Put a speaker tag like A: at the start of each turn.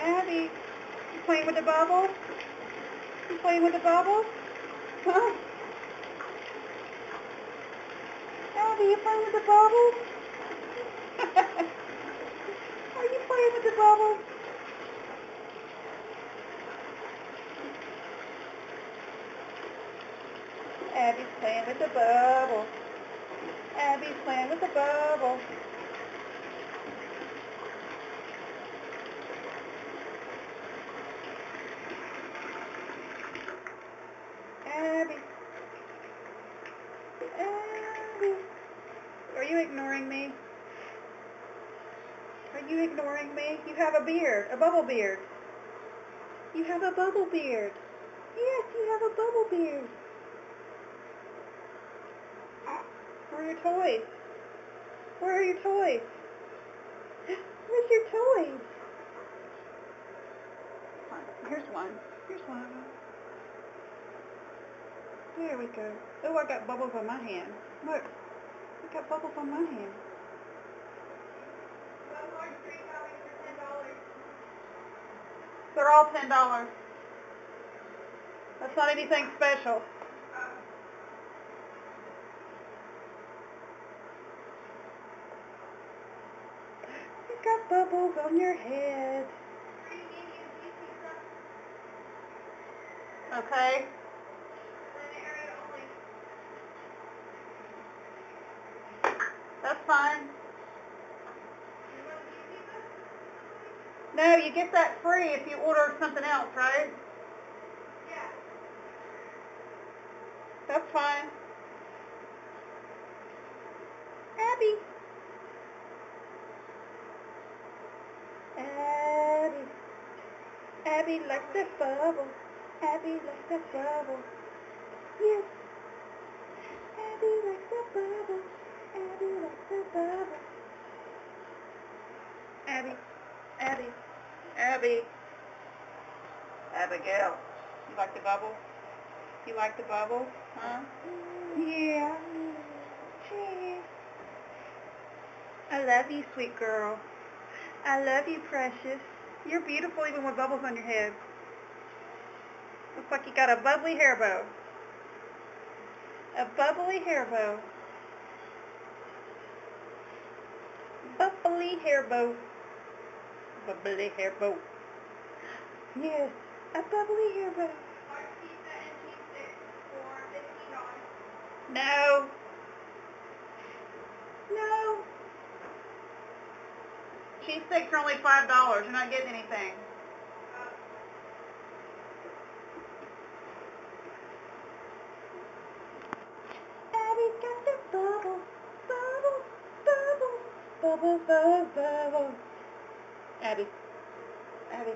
A: Abby, you playing with the bubbles? You playing with the bubbles? Huh? Abby, you playing with the bubbles? Are you playing with the bubbles? Abby's playing with the bubbles. Abby's playing with the bubbles. Abby. Abby. Are you ignoring me? Are you ignoring me? You have a beard, a bubble beard. You have a bubble beard. Yes, you have a bubble beard. Where are your toys? Where are your toys? Where's your toys? Here's one. Here's one. There we go. Oh, I got bubbles on my hand. Look. I got bubbles on my hand. They're all $10. That's not anything special. You got bubbles on your head. Okay. That's fine. No, you get that free if you order something else, right? Yeah. That's fine. Abby. Abby. Abby likes the bubble. Abby likes the bubble. Yes. Abby likes the bubble. Abby likes the bubble. Abby. Abby. Abby. Abigail. You like the bubble? You like the bubble? Huh? Yeah. Hey. I love you, sweet girl. I love you, precious. You're beautiful even with bubbles on your head. Looks like you got a bubbly hair bow. A bubbly hair bow. Bubbly hair bow. Bubbly hair bow. Yes, a bubbly hair bow. No. No. Cheese sticks are only $5. You're not getting anything. Abby's got the bubble, bubble, bubble, bubble, bubble, bubble. Abby, Abby.